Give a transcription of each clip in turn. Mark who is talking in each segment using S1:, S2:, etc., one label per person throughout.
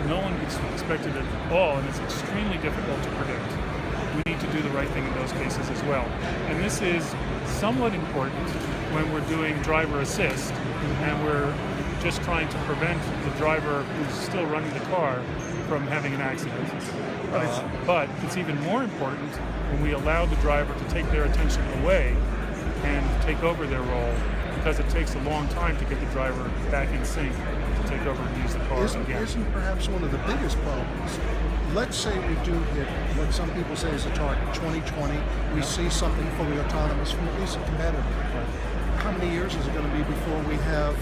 S1: no one expected it at all, and it's extremely difficult to predict. We need to do the right thing in those cases as well. And this is somewhat important when we're doing driver assist, and we're just trying to prevent the driver who's still running the car from having an accident. But it's even more important when we allow the driver to take their attention away and take over their role, because it takes a long time to get the driver back in sync to take over and use the car again.
S2: Isn't perhaps one of the biggest problems? Let's say we do hit what some people say is a target, 2020. We see something fully autonomous from at least a competitor. How many years is it going to be before we have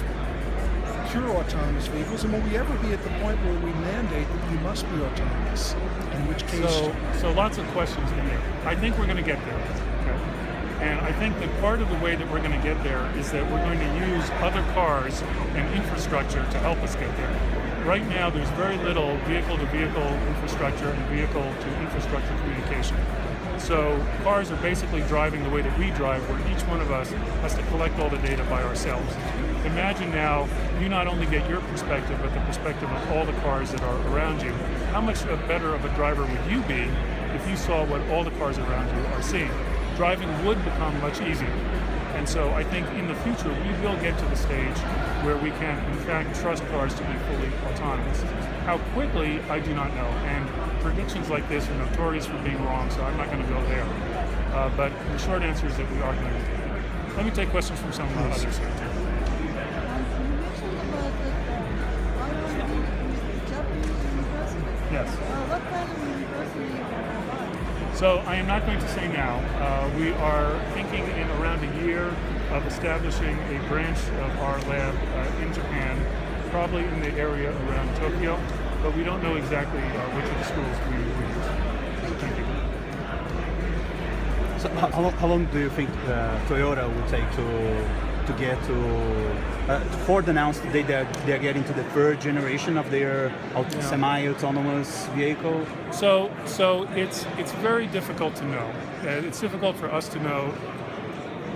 S2: pure autonomous vehicles? And will we ever be at the point where we mandate that you must be autonomous? In which case...
S1: So lots of questions in there. I think we're going to get there. Okay? And I think that part of the way that we're going to get there is that we're going to use other cars and infrastructure to help us get there. Right now, there's very little vehicle-to-vehicle infrastructure and vehicle-to-infrastructure communication. So cars are basically driving the way that we drive, where each one of us has to collect all the data by ourselves. Imagine now, you not only get your perspective, but the perspective of all the cars that are around you. How much better of a driver would you be if you saw what all the cars around you are seeing? Driving would become much easier. And so I think in the future, we will get to the stage where we can, in fact, trust cars to be fully autonomous. How quickly, I do not know. And predictions like this are notorious for being wrong, so I'm not going to go there. But the short answer is that we are going to do it. Let me take questions from some of the others here, too.
S3: You mentioned about the Japanese university.
S1: Yes.
S3: What kind of university are you?
S1: So I am not going to say now. We are thinking in around a year of establishing a branch of our lab in Japan, probably in the area around Tokyo, but we don't know exactly which of the schools we use. Thank you.
S4: So how long do you think Toyota will take to get to Ford announced today that they're getting to the third generation of their semi-autonomous vehicle?
S1: So it's very difficult to know. It's difficult for us to know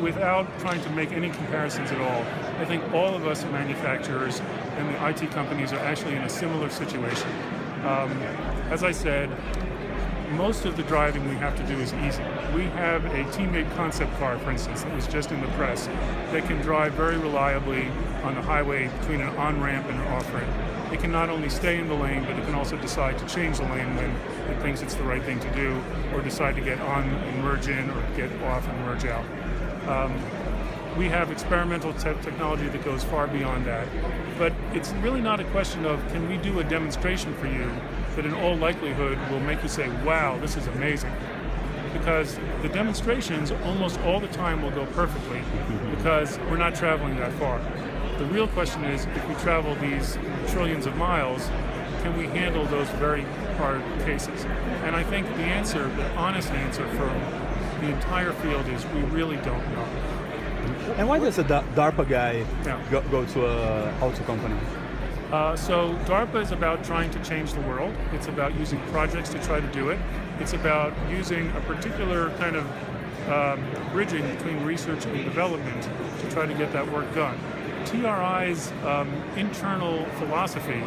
S1: without trying to make any comparisons at all. I think all of us manufacturers and the IT companies are actually in a similar situation. As I said, most of the driving we have to do is easy. We have a teammate concept car, for instance, that was just in the press, that can drive very reliably on the highway between an on-ramp and an off-ramp. It can not only stay in the lane, but it can also decide to change the lane when it thinks it's the right thing to do, or decide to get on and merge in, or get off and merge out. We have experimental technology that goes far beyond that. But it's really not a question of, can we do a demonstration for you that in all likelihood will make you say, wow, this is amazing. Because the demonstrations almost all the time will go perfectly because we're not traveling that far. The real question is, if we travel these trillions of miles, can we handle those very hard cases? And I think the answer, the honest answer from the entire field is we really don't know.
S4: And why does a DARPA guy go to an auto company?
S1: So DARPA is about trying to change the world. It's about using projects to try to do it. It's about using a particular kind of bridging between research and development to try to get that work done. TRI's internal philosophy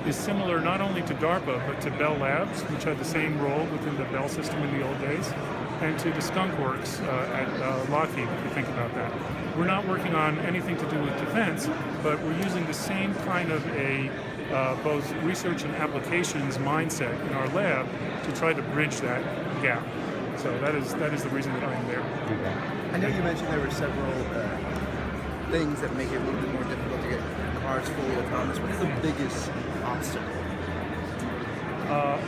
S1: is similar not only to DARPA, but to Bell Labs, which had the same role within the Bell system in the old days, and to the Skunk Works at Lockheed, if you think about that. We're not working on anything to do with defense, but we're using the same kind of a both research and applications mindset in our lab to try to bridge that gap. So that is the reason that I'm there.
S4: Okay.
S5: I know you mentioned there were several things that make it a little bit more difficult to get cars fully autonomous. What is the biggest obstacle?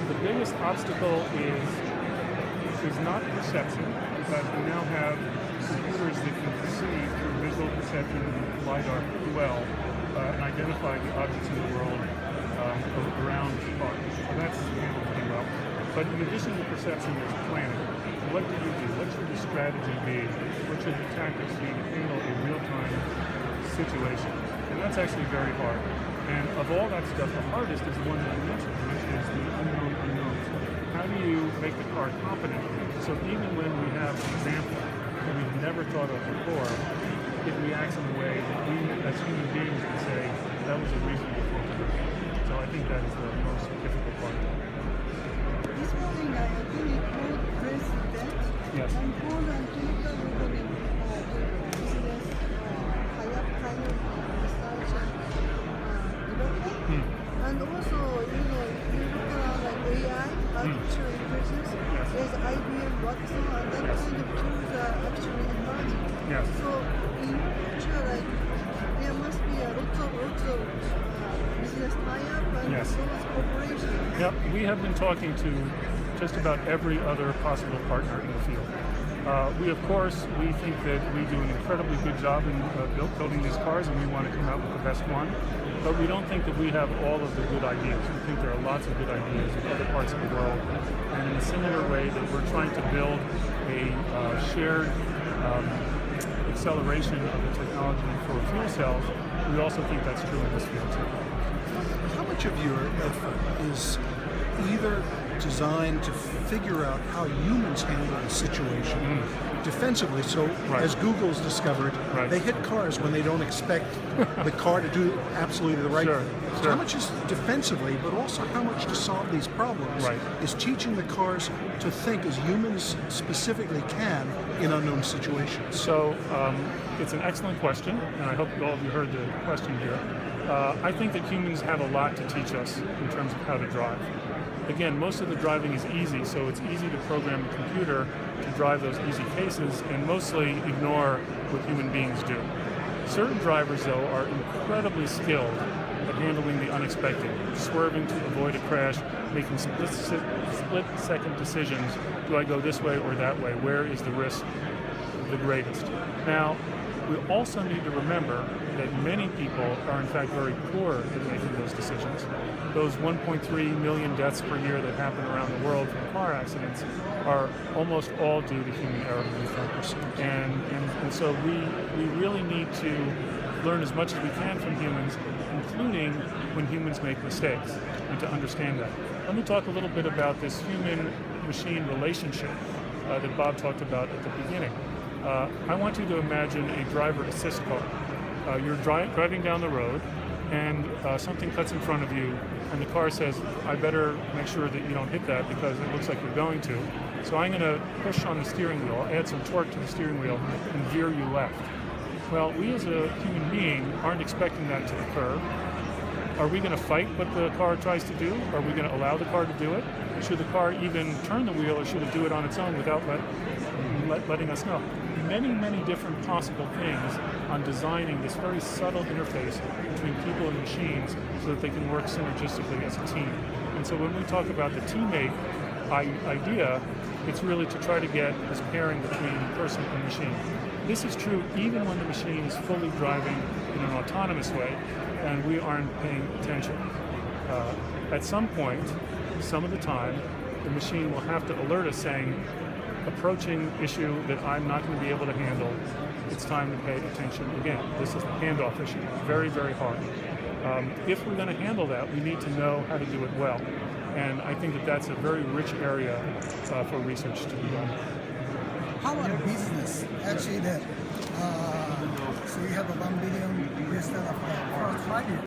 S1: The biggest obstacle is not perception, because we now have computers that can perceive through visual perception and LiDAR well and identify the objects in the world around the car. So that's handled pretty well. But in addition to perception, there's planning. What do you do? What should the strategy be? What should the tactics be to handle a real-time situation? And that's actually very hard. And of all that stuff, the hardest is the one that I mentioned, which is the unknown unknowns. How do you make the car competent? So even when we have an example that we've never thought of before, it reacts in a way that we, as human beings, would say, that was a reasonable thing to do. So I think that is the most difficult part.
S3: This morning I attended Ford president.
S1: Yes.
S3: And Ford and Toyota will be doing business kind of research and development. And also, you know, if you look around like AI, artificial intelligence, there's IBM, Watson, and that kind of tools are actually emerging.
S1: Yes.
S3: So in future, like there must be lots of business tie-up and
S1: Yes.
S3: so much cooperation.
S1: Yep, we have been talking to just about every other possible partner in the field. We, of course, we think that we do an incredibly good job in building these cars, and we want to come out with the best one. But we don't think that we have all of the good ideas. We think there are lots of good ideas in other parts of the world. And in a similar way that we're trying to build a shared acceleration of the technology for fuel cells, we also think that's true in this field too.
S2: How much of your effort is either designed to figure out how humans handle a situation defensively? So,
S1: Right.
S2: as Google's discovered,
S1: Right.
S2: they hit cars when they don't expect the car to do absolutely the right
S1: Sure,
S2: thing. So
S1: sure.
S2: how much is defensively, but also how much to solve these problems
S1: Right.
S2: is teaching the cars to think as humans specifically can in unknown situations?
S1: So it's an excellent question, and I hope all of you heard the question here. I think that humans have a lot to teach us in terms of how to drive. Again, most of the driving is easy, so it's easy to program a computer to drive those easy cases and mostly ignore what human beings do. Certain drivers, though, are incredibly skilled at handling the unexpected, swerving to avoid a crash, making split-second decisions. Do I go this way or that way? Where is the risk the greatest? Now, we also need to remember that many people are in fact very poor at making those decisions. Those 1.3 million deaths per year that happen around the world from car accidents are almost all due to human error. And so we really need to learn as much as we can from humans, including when humans make mistakes, and to understand that. Let me talk a little bit about this human-machine relationship that Bob talked about at the beginning. I want you to imagine a driver assist car. You're driving down the road, and something cuts in front of you, and the car says, I better make sure that you don't hit that because it looks like you're going to. So I'm going to push on the steering wheel, add some torque to the steering wheel, and veer you left. Well, we as a human being aren't expecting that to occur. Are we going to fight what the car tries to do? Are we going to allow the car to do it? Should the car even turn the wheel, or should it do it on its own without letting us know? Many, many different possible things on designing this very subtle interface between people and machines so that they can work synergistically as a team. And so when we talk about the teammate idea, it's really to try to get this pairing between person and machine. This is true even when the machine is fully driving in an autonomous way and we aren't paying attention. At some point, some of the time, the machine will have to alert us saying, approaching issue that I'm not going to be able to handle, it's time to pay attention again. This is the handoff issue. Very, very hard. If we're going to handle that, we need to know how to do it well. And I think that that's a very rich area for research to be done.
S6: How about business? Actually, so you have a $1 billion US for 5 years.